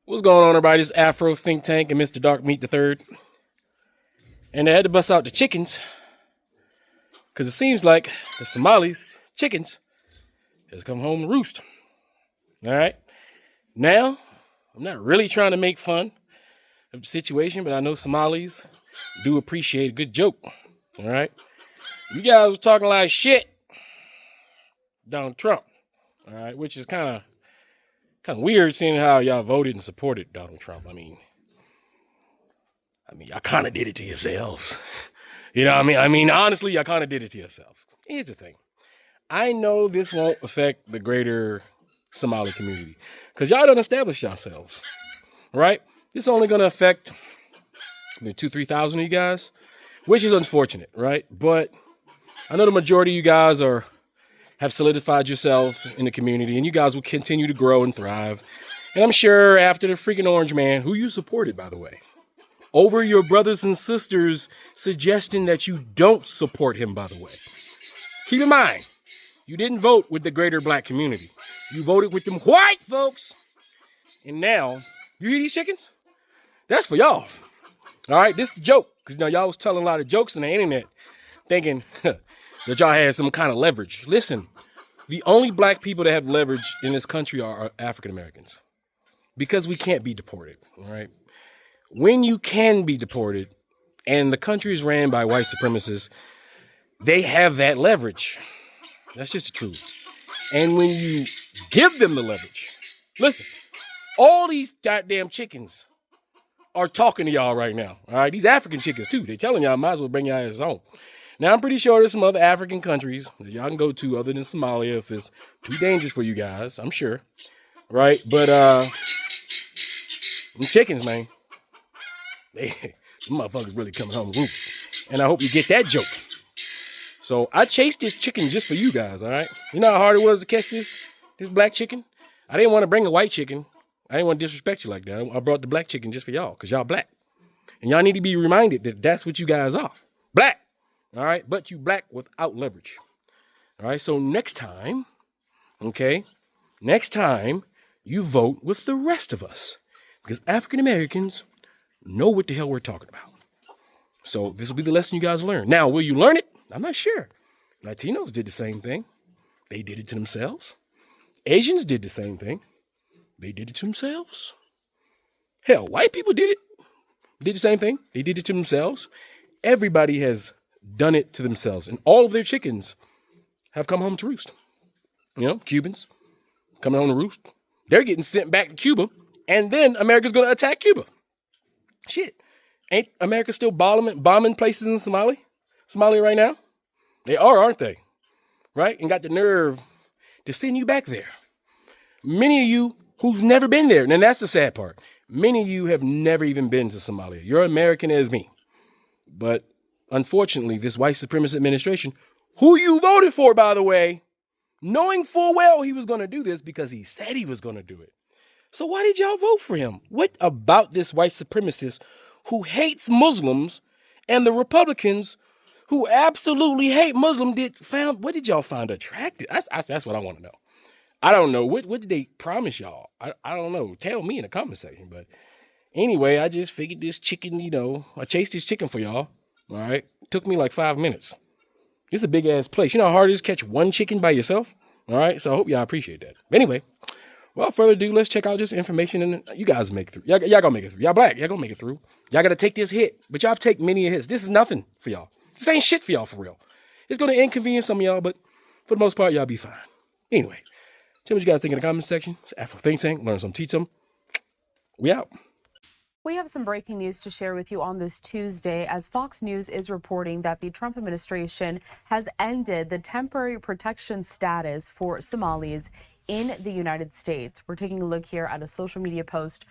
What's going on, everybody? This is Afro Think Tank and Mr. Dark Meat the Third. And they had to bust out the chickens because it seems like the Somalis chickens has come home to roost. All right. Now, I'm not really trying to make fun of the situation, but I know Somalis do appreciate a good joke. All right. You guys were talking like shit, Donald Trump. All right, which is kind of weird seeing how y'all voted and supported Donald Trump. I mean, y'all kind of did it to yourselves. You know what I mean? Honestly, y'all kind of did it to yourselves. Here's the thing. I know this won't affect the greater Somali community because y'all done established yourselves, right? This is only going to affect maybe 2,000-3,000 of you guys, which is unfortunate, right? But I know the majority of you guys have solidified yourself in the community, and you guys will continue to grow and thrive. And I'm sure after the freaking orange man, who you supported, by the way, over your brothers and sisters suggesting that you don't support him, by the way. Keep in mind, you didn't vote with the greater black community. You voted with them white folks. And now, you hear these chickens? That's for y'all. All right, this is the joke. Because y'all was telling a lot of jokes on the internet, thinking that y'all had some kind of leverage. Listen, the only black people that have leverage in this country are African Americans because we can't be deported, all right? When you can be deported and the country is ran by white supremacists, they have that leverage. That's just the truth. And when you give them the leverage, listen, all these goddamn chickens are talking to y'all right now, all right? These African chickens too. They're telling y'all might as well bring y'all ass home. Now, I'm pretty sure there's some other African countries that y'all can go to other than Somalia if it's too dangerous for you guys, I'm sure, right? But them chickens, man, them motherfuckers really coming home roost. And I hope you get that joke. So I chased this chicken just for you guys, all right? You know how hard it was to catch this black chicken? I didn't want to bring a white chicken. I didn't want to disrespect you like that. I brought the black chicken just for y'all because y'all black. And y'all need to be reminded that that's what you guys are, black. All right, but you black without leverage. All right, so next time, you vote with the rest of us because African Americans know what the hell we're talking about. So this will be the lesson you guys learn. Now, will you learn it? I'm not sure. Latinos did the same thing. They did it to themselves. Asians did the same thing. They did it to themselves. Hell, white people did the same thing. They did it to themselves. Everybody has done it to themselves, and all of their chickens have come home to roost. You know, Cubans coming home to roost. They're getting sent back to Cuba, and then America's going to attack Cuba. Shit. Ain't America still bombing places in Somalia right now? They are, aren't they? Right? And got the nerve to send you back there. Many of you who's never been there, and that's the sad part. Many of you have never even been to Somalia. You're American as me. But unfortunately, this white supremacist administration, who you voted for, by the way, knowing full well he was going to do this because he said he was going to do it. So why did y'all vote for him? What about this white supremacist who hates Muslims and the Republicans who absolutely hate Muslims what did y'all find attractive? That's what I want to know. I don't know. What did they promise y'all? I don't know. Tell me in the comment section. But anyway, I just figured this chicken, I chased this chicken for y'all. All right. It took me like 5 minutes. This is a big ass place. You know how hard it is to catch one chicken by yourself? All right. So I hope y'all appreciate that. Anyway, without further ado, let's check out this information and you guys make it through. Y'all gonna make it through. Y'all black. Y'all gonna make it through. Y'all gotta take this hit. But y'all have taken many hits. This is nothing for y'all. This ain't shit for y'all for real. It's gonna inconvenience some of y'all, but for the most part, y'all be fine. Anyway, tell me what you guys think in the comment section. It's Afro Think Tank. Learn some, teach some. We out. We have some breaking news to share with you on this Tuesday as Fox News is reporting that the Trump administration has ended the temporary protection status for Somalis in the United States. We're taking a look here at a social media post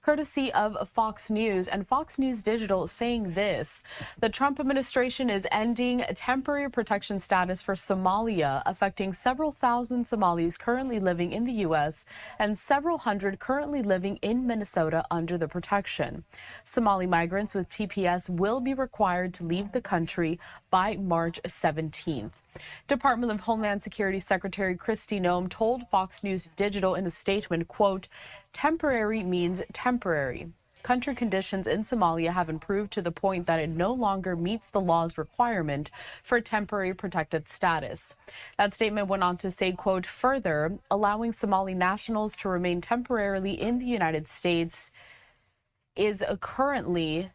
courtesy of Fox News, and Fox News Digital saying this: the Trump administration is ending temporary protection status for Somalia, affecting several thousand Somalis currently living in the U.S. and several hundred currently living in Minnesota under the protection. Somali migrants with TPS will be required to leave the country by March 17th. Department of Homeland Security Secretary Kristi Noem told Fox News Digital in a statement, quote, "Temporary means temporary. Country conditions in Somalia have improved to the point that it no longer meets the law's requirement for temporary protected status." That statement went on to say, quote, "Further, allowing Somali nationals to remain temporarily in the United States is currently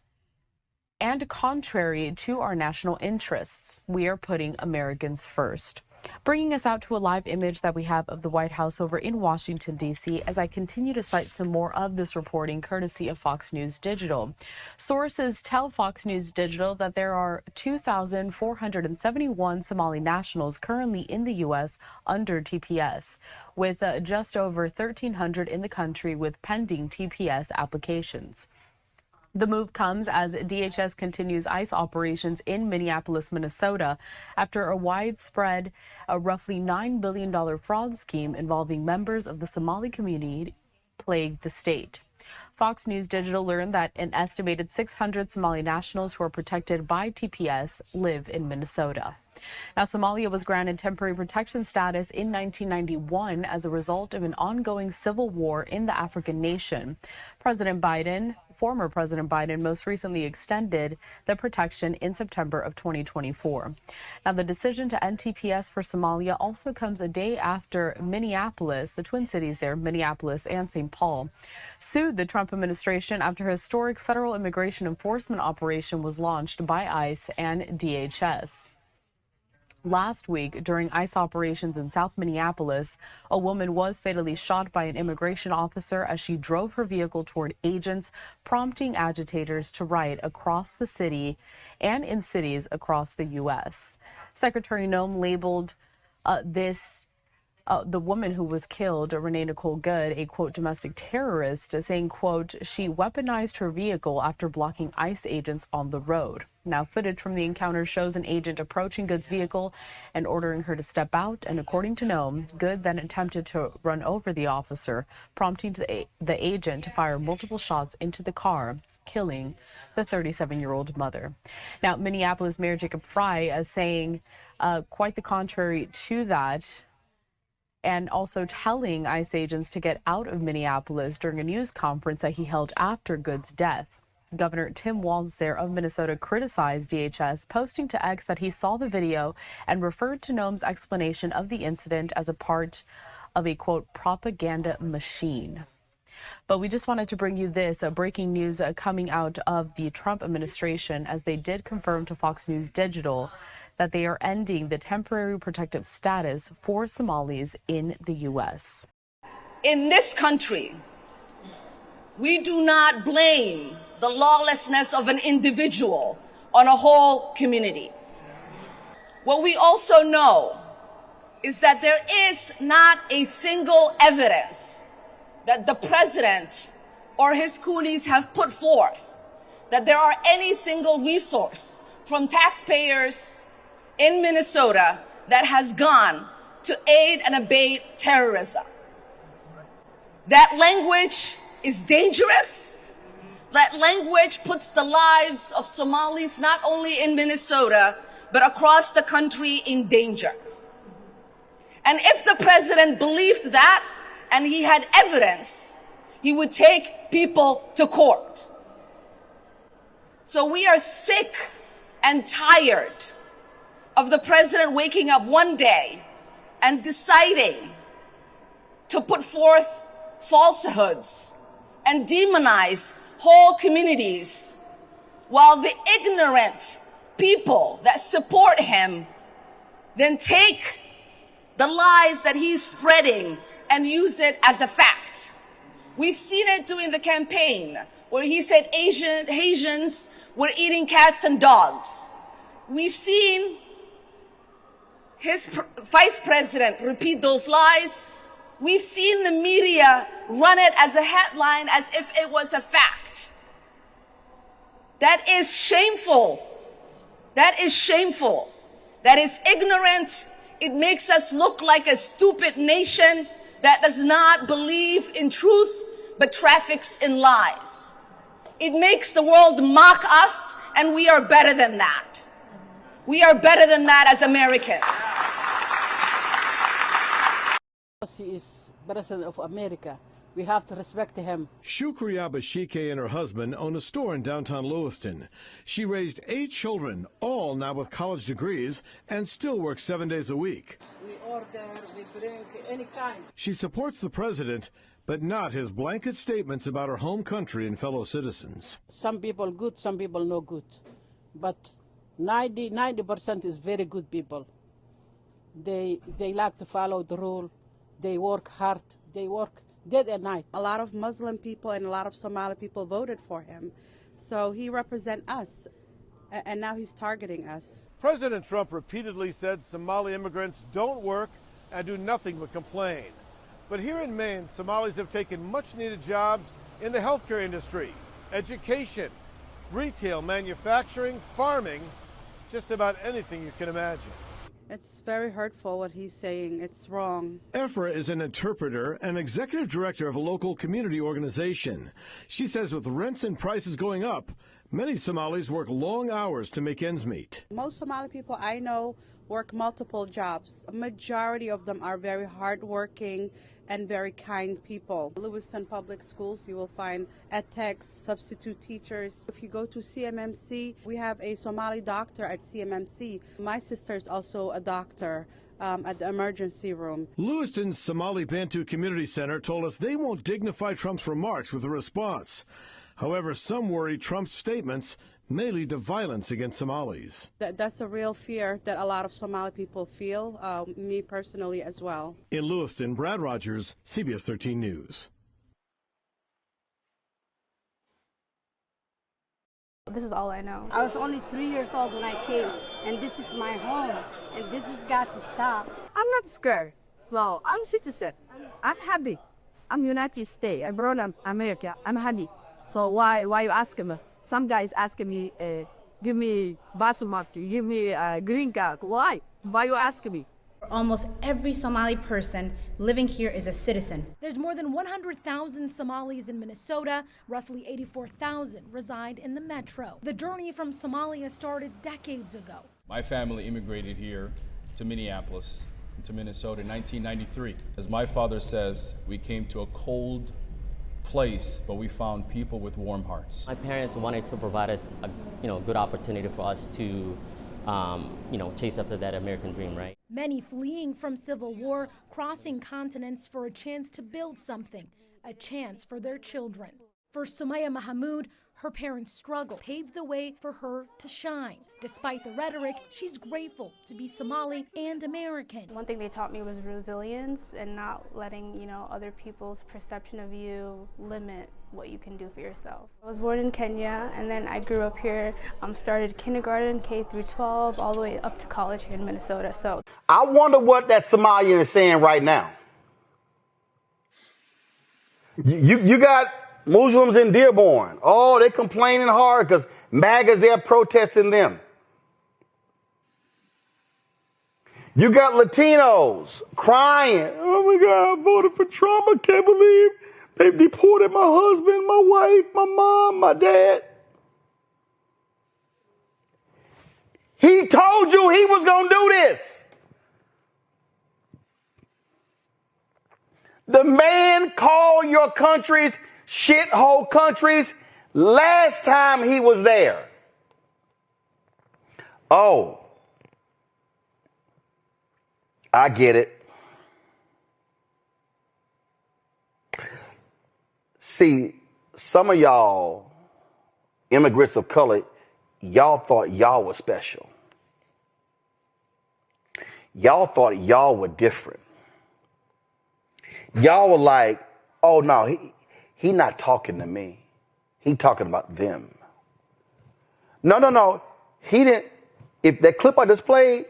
and contrary to our national interests. We are putting Americans first." Bringing us out to a live image that we have of the White House over in Washington, D.C., as I continue to cite some more of this reporting courtesy of Fox News Digital. Sources tell Fox News Digital that there are 2,471 Somali nationals currently in the U.S. under TPS, with just over 1,300 in the country with pending TPS applications. The move comes as DHS continues ICE operations in Minneapolis, Minnesota, after a widespread, roughly $9 billion fraud scheme involving members of the Somali community plagued the state. Fox News Digital learned that an estimated 600 Somali nationals who are protected by TPS live in Minnesota. Now, Somalia was granted temporary protection status in 1991 as a result of an ongoing civil war in the African nation. Former President Biden most recently extended the protection in September of 2024. Now, the decision to end TPS for Somalia also comes a day after Minneapolis, the Twin Cities there, Minneapolis and St. Paul, sued the Trump administration after a historic federal immigration enforcement operation was launched by ICE and DHS. Last week, during ICE operations in South Minneapolis, a woman was fatally shot by an immigration officer as she drove her vehicle toward agents, prompting agitators to riot across the city and in cities across the U.S. Secretary Noem labeled the woman who was killed, Renee Nicole Good, a, quote, domestic terrorist, saying, quote, she weaponized her vehicle after blocking ICE agents on the road. Now, footage from the encounter shows an agent approaching Good's vehicle and ordering her to step out. And according to Noem, Good then attempted to run over the officer, prompting the agent to fire multiple shots into the car, killing the 37-year-old mother. Now, Minneapolis Mayor Jacob Frey is saying quite the contrary to that, and also telling ICE agents to get out of Minneapolis during a news conference that he held after Good's death. Governor Tim Walz there of Minnesota criticized DHS, posting to X that he saw the video and referred to Noem's explanation of the incident as a part of a, quote, propaganda machine. But we just wanted to bring you this breaking news coming out of the Trump administration, as they did confirm to Fox News Digital that they are ending the temporary protective status for Somalis in the U.S. In this country, we do not blame the lawlessness of an individual on a whole community. What we also know is that there is not a single evidence that the president or his coolies have put forth that there are any single resource from taxpayers in Minnesota that has gone to aid and abet terrorism. That language is dangerous. That language puts the lives of Somalis not only in Minnesota, but across the country in danger. And if the president believed that and he had evidence, he would take people to court. So we are sick and tired of the president waking up one day and deciding to put forth falsehoods and demonize whole communities, while the ignorant people that support him then take the lies that he's spreading and use it as a fact. We've seen it during the campaign where he said Asians were eating cats and dogs. We've seen his vice president repeat those lies. We've seen the media run it as a headline as if it was a fact. That is shameful. That is shameful. That is ignorant. It makes us look like a stupid nation that does not believe in truth, but traffics in lies. It makes the world mock us, and we are better than that. We are better than that as Americans. He is President of America. We have to respect him. Shukriya Bashike and her husband own a store in downtown Lewiston. She raised 8 children, all now with college degrees, and still works 7 days a week. We order, we drink, any kind. She supports the president, but not his blanket statements about her home country and fellow citizens. Some people good, some people no good. But 90% is very good people. They like to follow the rule. They work hard. They work day and night. A lot of Muslim people and a lot of Somali people voted for him. So he represents us, and now he's targeting us. President Trump repeatedly said Somali immigrants don't work and do nothing but complain. But here in Maine, Somalis have taken much-needed jobs in the healthcare industry, education, retail, manufacturing, farming, just about anything you can imagine. It's very hurtful what he's saying. It's wrong. Efra is an interpreter and executive director of a local community organization. She says with rents and prices going up, many Somalis work long hours to make ends meet. Most Somali people I know work multiple jobs. A majority of them are very hardworking and very kind people. Lewiston Public Schools, you will find ed-techs, substitute teachers. If you go to CMMC, we have a Somali doctor at CMMC. My sister is also a doctor at the emergency room. Lewiston's Somali Bantu Community Center told us they won't dignify Trump's remarks with a response. However, some worry Trump's statements may lead to violence against Somalis. That's a real fear that a lot of Somali people feel, me personally as well. In Lewiston, Brad Rogers, CBS 13 News. This is all I know. I was only 3 years old when I came, and this is my home, and this has got to stop. I'm not scared, so I'm citizen. I'm happy. I'm United States. I brought up America. I'm happy. So why you asking me? Some guys asking me, give me basmati, give me a green card. Why? Why you asking me? Almost every Somali person living here is a citizen. There's more than 100,000 Somalis in Minnesota. Roughly 84,000 reside in the metro. The journey from Somalia started decades ago. My family immigrated here to Minneapolis, to Minnesota in 1993. As my father says, we came to a cold place, but we found people with warm hearts. My parents wanted to provide us a good opportunity for us to chase after that American dream, right? Many fleeing from civil war, crossing continents for a chance to build something, a chance for their children. For Sumaya Mahamoud, her parents' struggle paved the way for her to shine. Despite the rhetoric, she's grateful to be Somali and American. One thing they taught me was resilience and not letting, other people's perception of you limit what you can do for yourself. I was born in Kenya, and then I grew up here, started kindergarten, K through 12, all the way up to college here in Minnesota. So I wonder what that Somalian is saying right now. You got Muslims in Dearborn. Oh, they're complaining hard because MAGA's there protesting them. You got Latinos crying. Oh my God, I voted for Trump. I can't believe they've deported my husband, my wife, my mom, my dad. He told you he was going to do this. The man called your countries shithole countries last time he was there. Oh, I get it. See, some of y'all, immigrants of color, y'all thought y'all were special. Y'all thought y'all were different. Y'all were like, oh no, he not talking to me. He talking about them. No. He didn't. If that clip I just played,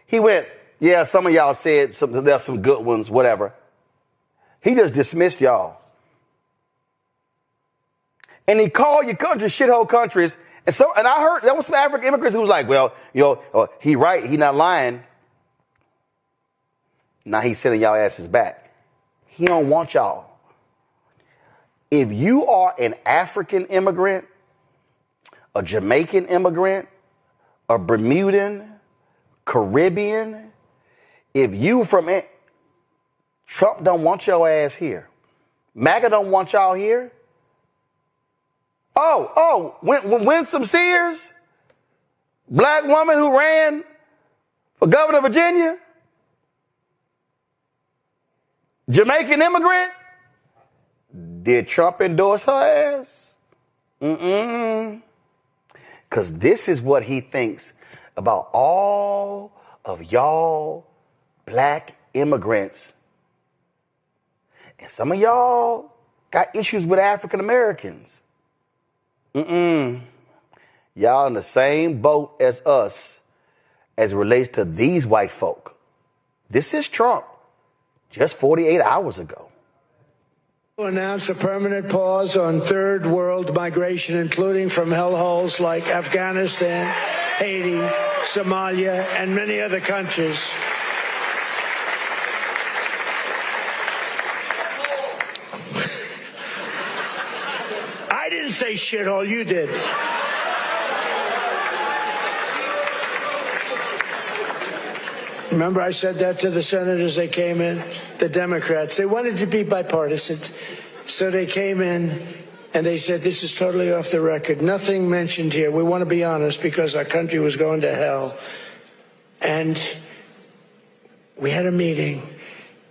he went, yeah, some of y'all said there's some good ones, whatever. He just dismissed y'all. And he called your country shithole countries. And I heard there was some African immigrants who was like, well, he right, he not lying. Now he's sending y'all asses back. He don't want y'all. If you are an African immigrant, a Jamaican immigrant, a Bermudan, Caribbean, if you from Trump don't want your ass here. MAGA don't want y'all here. Winsome Sears, black woman who ran for governor of Virginia, Jamaican immigrant, did Trump endorse her ass? Because this is what he thinks about all of y'all black immigrants. And some of y'all got issues with African Americans. Y'all in the same boat as us as it relates to these white folk. This is Trump just 48 hours ago. Announced a permanent pause on third world migration, including from hellholes like Afghanistan, Haiti, Somalia, and many other countries. I didn't say shithole, you did. Remember I said that to the senators, they came in, the Democrats. They wanted to be bipartisan. So they came in and they said, this is totally off the record. Nothing mentioned here. We want to be honest because our country was going to hell. And we had a meeting.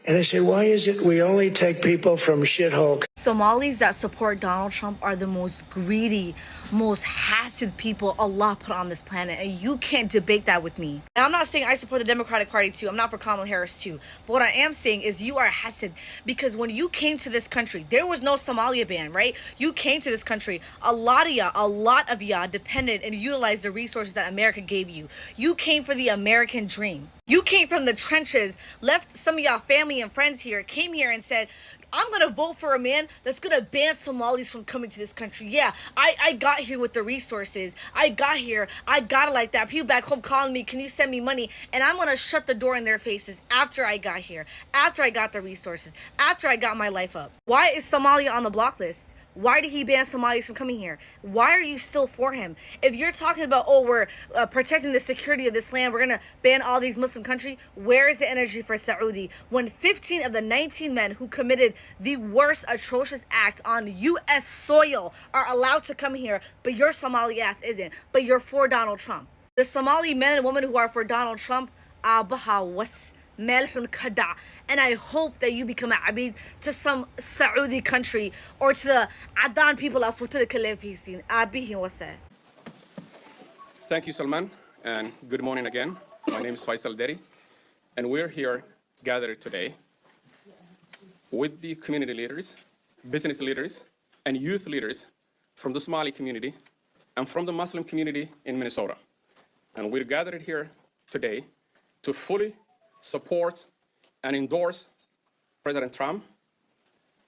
And I said, why is it we only take people from shithole? Somalis that support Donald Trump are the most greedy, most hassid people Allah put on this planet, and you can't debate that with me. And I'm not saying I support the Democratic Party too. I'm not for Kamala Harris too. But what I am saying is you are hassid because when you came to this country, there was no Somalia ban, right? You came to this country. A lot of ya depended and utilized the resources that America gave you. You came for the American dream. You came from the trenches, left some of y'all family and friends here, came here and said, I'm going to vote for a man that's going to ban Somalis from coming to this country. Yeah, I got here with the resources. I got here. I got it like that. People back home calling me, can you send me money? And I'm going to shut the door in their faces after I got here, after I got the resources, after I got my life up. Why is Somalia on the block list? Why did he ban Somalis from coming here? Why are you still for him? If you're talking about, oh, we're protecting the security of this land, we're going to ban all these Muslim countries, where is the energy for Saudi? When 15 of the 19 men who committed the worst atrocious act on U.S. soil are allowed to come here, but your Somali ass isn't, but you're for Donald Trump. The Somali men and women who are for Donald Trump, and I hope that you become a abid to some Saudi country or to the Adan people of Thank you, Salman, and good morning again. My name is Faisal Deri, and we're here gathered today with the community leaders, business leaders, and youth leaders from the Somali community and from the Muslim community in Minnesota. And we're gathered here today to fully support and endorse President Trump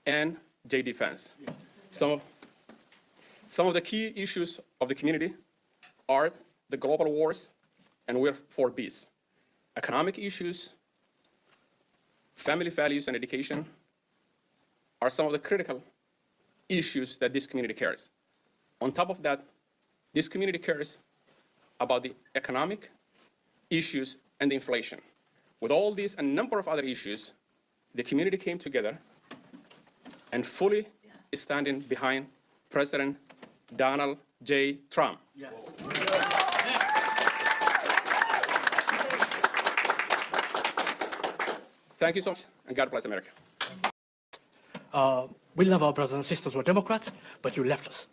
and J.D. Vance. Some of the key issues of the community are the global wars, and we're for peace. Economic issues, family values, and education are some of the critical issues that this community cares. On top of that, this community cares about the economic issues and the inflation. With all these and a number of other issues, the community came together and fully is standing behind President Donald J. Trump. Yes. Thank you so much, and God bless America. We love our brothers and sisters who are Democrats, but you left us.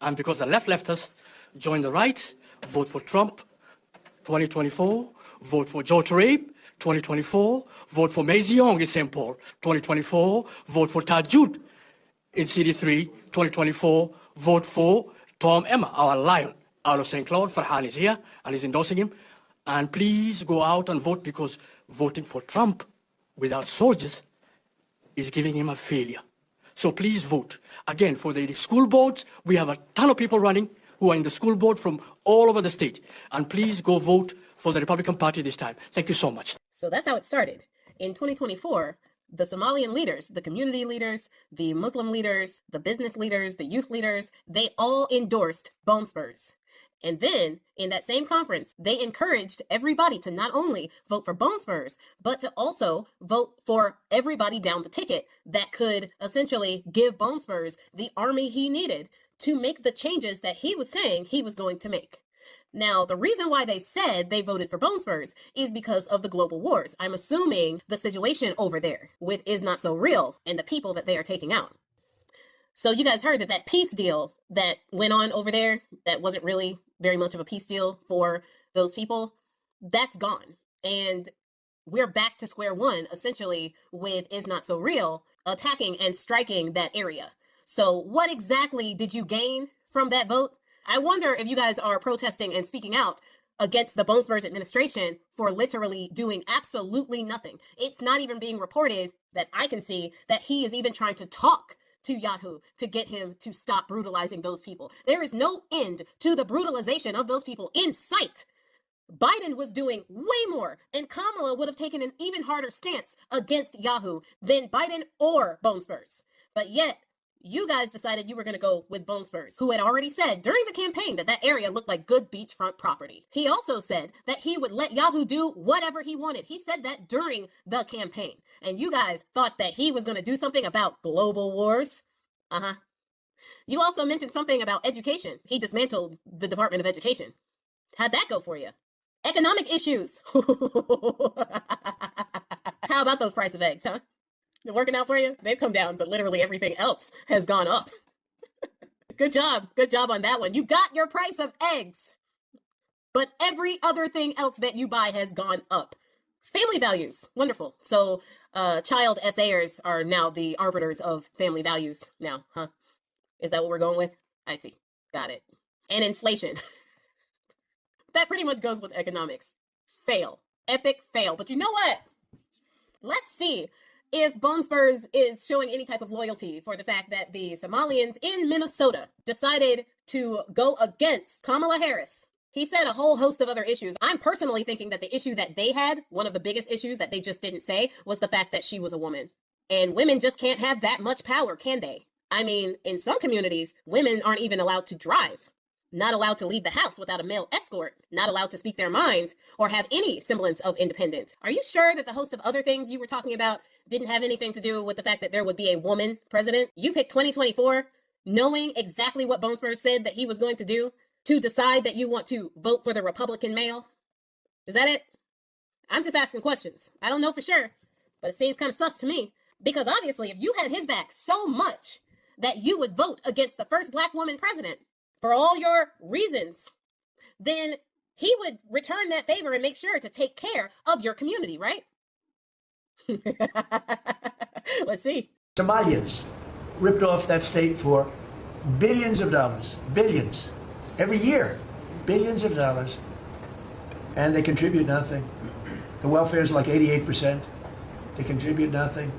And because the left left us, join the right, vote for Trump 2024, vote for George Rape 2024, vote for Maisie Young in St. Paul 2024, vote for Tajud in CD3 2024, vote for Tom Emma, our lion, out of St. Cloud. Farhan is here and is endorsing him. And please go out and vote, because voting for Trump without soldiers is giving him a failure. So please vote. Again, for the school boards, we have a ton of people running who are in the school board from all over the state. And please go vote for the Republican Party this time. Thank you so much. So that's how it started. In 2024, the Somalian leaders, the community leaders, the Muslim leaders, the business leaders, the youth leaders, they all endorsed bone spurs. And then in that same conference, they encouraged everybody to not only vote for bone spurs, but to also vote for everybody down the ticket that could essentially give bone spurs the army he needed to make the changes that he was saying he was going to make. Now, the reason why they said they voted for bone spurs is because of the global wars. I'm assuming the situation over there with Is Not So Real and the people that they are taking out. So you guys heard that peace deal that went on over there, that wasn't really very much of a peace deal for those people, that's gone. And we're back to square one, essentially, with Is Not So Real attacking and striking that area. So what exactly did you gain from that vote? I wonder if you guys are protesting and speaking out against the Bone Spurs administration for literally doing absolutely nothing. It's not even being reported that I can see that he is even trying to talk to Yahoo to get him to stop brutalizing those people. There is no end to the brutalization of those people in sight. Biden was doing way more, and Kamala would have taken an even harder stance against Yahoo than Biden or Bone Spurs. But yet, you guys decided you were going to go with Bone Spurs, who had already said during the campaign that that area looked like good beachfront property. He also said that he would let Yahoo do whatever he wanted. He said that during the campaign. And you guys thought that he was going to do something about global wars. You also mentioned something about education. He dismantled the Department of Education. How'd that go for you? Economic issues. How about those price of eggs, huh? They're working out for you? They've come down, but literally everything else has gone up. Good job. Good job on that one. You got your price of eggs, but every other thing else that you buy has gone up. Family values. Wonderful. So child essayers are now the arbiters of family values now, huh? Is that what we're going with? I see. Got it. And inflation. That pretty much goes with economics. Fail. Epic fail. But you know what? Let's see if Bone Spurs is showing any type of loyalty for the fact that the Somalians in Minnesota decided to go against Kamala Harris. He said a whole host of other issues. I'm personally thinking that the issue that they had, one of the biggest issues that they just didn't say, was the fact that she was a woman. And women just can't have that much power, can they? I mean, in some communities, women aren't even allowed to drive. Not allowed to leave the house without a male escort, not allowed to speak their mind or have any semblance of independence. Are you sure that the host of other things you were talking about didn't have anything to do with the fact that there would be a woman president? You picked 2024 knowing exactly what Bone Spurs said that he was going to do to decide that you want to vote for the Republican male? Is that it? I'm just asking questions. I don't know for sure, but it seems kind of sus to me because obviously if you had his back so much that you would vote against the first black woman president, for all your reasons, then he would return that favor and make sure to take care of your community, right? Let's see. Somalians ripped off that state for billions of dollars, billions, every year, billions of dollars, and they contribute nothing. The welfare is like 88%. They contribute nothing.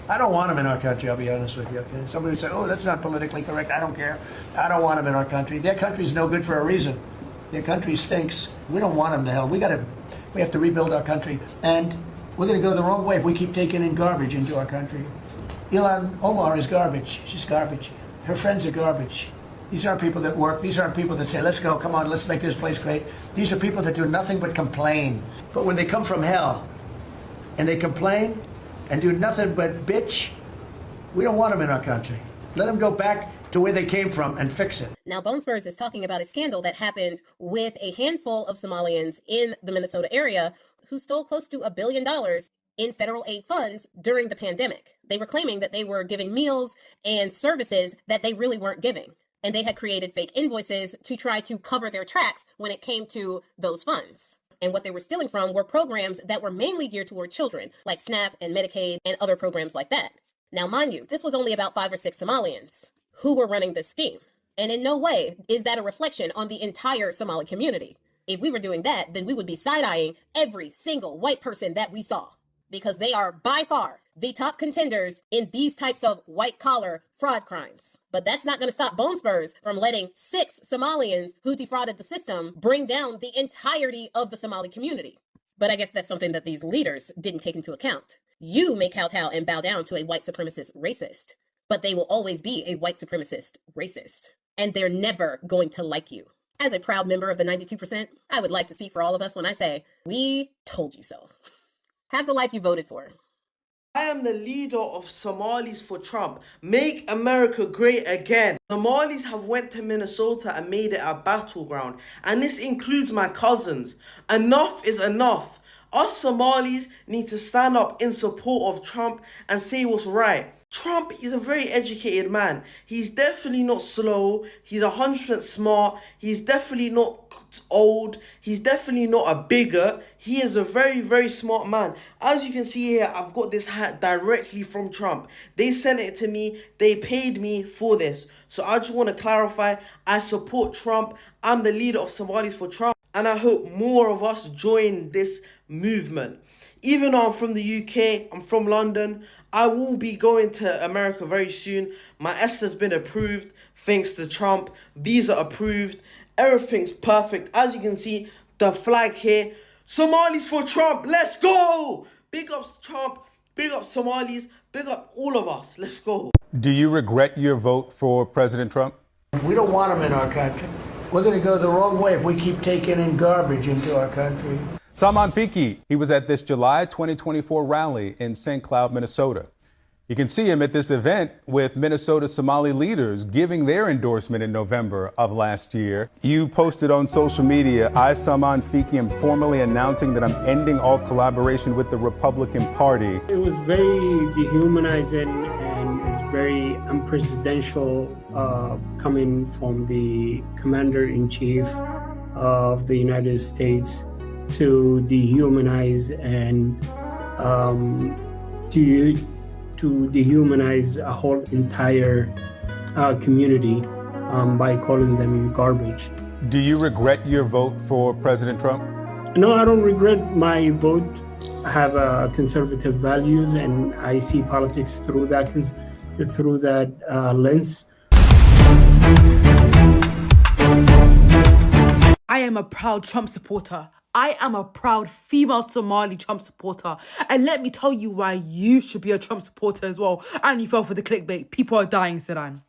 I don't want them in our country, I'll be honest with you, okay? Somebody would say, oh, that's not politically correct. I don't care. I don't want them in our country. Their country's no good for a reason. Their country stinks. We don't want them to hell. We have to rebuild our country. And we're going to go the wrong way if we keep taking in garbage into our country. Ilhan Omar is garbage. She's garbage. Her friends are garbage. These aren't people that work. These aren't people that say, let's go, come on, let's make this place great. These are people that do nothing but complain. But when they come from hell and they complain and do nothing but bitch, we don't want them in our country. Let them go back to where they came from and fix it. Now, Bone Spurs is talking about a scandal that happened with a handful of Somalians in the Minnesota area who stole close to $1 billion in federal aid funds during the pandemic. They were claiming that they were giving meals and services that they really weren't giving. And they had created fake invoices to try to cover their tracks when it came to those funds. And what they were stealing from were programs that were mainly geared toward children, like SNAP and Medicaid and other programs like that. Now, mind you, this was only about 5 or 6 Somalians who were running this scheme. And in no way is that a reflection on the entire Somali community. If we were doing that, then we would be side-eyeing every single white person that we saw, because they are by far the top contenders in these types of white-collar fraud crimes. But that's not going to stop Bone Spurs from letting 6 Somalians who defrauded the system bring down the entirety of the Somali community. But I guess that's something that these leaders didn't take into account. You may kowtow and bow down to a white supremacist racist, but they will always be a white supremacist racist. And they're never going to like you. As a proud member of the 92%, I would like to speak for all of us when I say, we told you so. Have the life you voted for. I am the leader of Somalis for Trump. Make America great again. Somalis have went to Minnesota and made it a battleground. And this includes my cousins. Enough is enough. Us Somalis need to stand up in support of Trump and say what's right. Trump, he's a very educated man. He's definitely not slow. He's 100% smart. He's definitely not old. He's definitely not a bigot. He is a very, very smart man. As you can see here, I've got this hat directly from Trump. They sent it to me. They paid me for this. So I just want to clarify, I support Trump. I'm the leader of Somalis for Trump. And I hope more of us join this movement. Even though I'm from the UK, I'm from London, I will be going to America very soon. My S has been approved thanks to Trump. Visa approved. Everything's perfect. As you can see, the flag here. Somalis for Trump. Let's go. Big up Trump. Big up Somalis. Big up all of us. Let's go. Do you regret your vote for President Trump? We don't want them in our country. We're going to go the wrong way if we keep taking in garbage into our country. Salman Fiki, he was at this July 2024 rally in St. Cloud, Minnesota. You can see him at this event with Minnesota Somali leaders giving their endorsement in November of last year. You posted on social media, I, Salman Fiki, am formally announcing that I'm ending all collaboration with the Republican Party. It was very dehumanizing and it's very unpresidential coming from the commander-in-chief of the United States to dehumanize and to dehumanize a whole entire community by calling them garbage. Do you regret your vote for President Trump? No, I don't regret my vote. I have conservative values and I see politics through that lens. I am a proud Trump supporter. I am a proud female Somali Trump supporter. And let me tell you why you should be a Trump supporter as well. And you fell for the clickbait. People are dying in Sudan.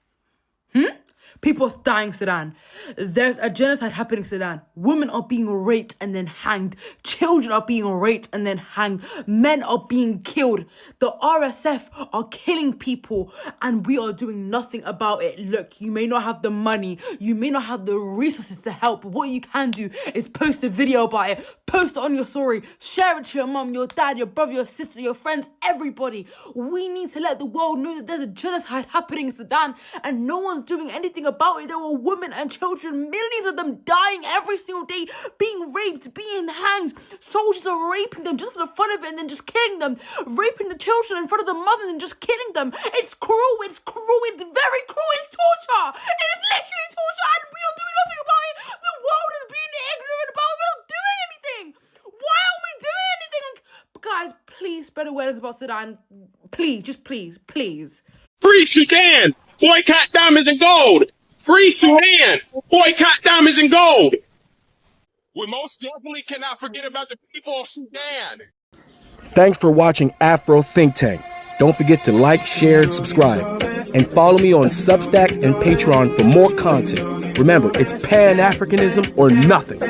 People are dying in Sudan. There's a genocide happening in Sudan. Women are being raped and then hanged. Children are being raped and then hanged. Men are being killed. The RSF are killing people and we are doing nothing about it. Look, you may not have the money. You may not have the resources to help. But what you can do is post a video about it. Post it on your story. Share it to your mom, your dad, your brother, your sister, your friends, everybody. We need to let the world know that there's a genocide happening in Sudan and no one's doing anything about it. There were women and children, millions of them dying every single day, being raped, being hanged. Soldiers are raping them just for the fun of it and then just killing them. Raping the children in front of the mothers and just killing them. It's cruel, it's very cruel, it's torture. It is literally torture and we are doing nothing about it. The world is being ignorant about it. We're not doing anything. Why aren't we doing anything? Guys, please spread awareness about Sudan. Please, just please, please. Free Sudan! Boycott diamonds and gold! Free Sudan! Boycott diamonds and gold! We most definitely cannot forget about the people of Sudan. Thanks for watching Afro Think Tank. Don't forget to like, share, and subscribe. And follow me on Substack and Patreon for more content. Remember, it's Pan-Africanism or nothing.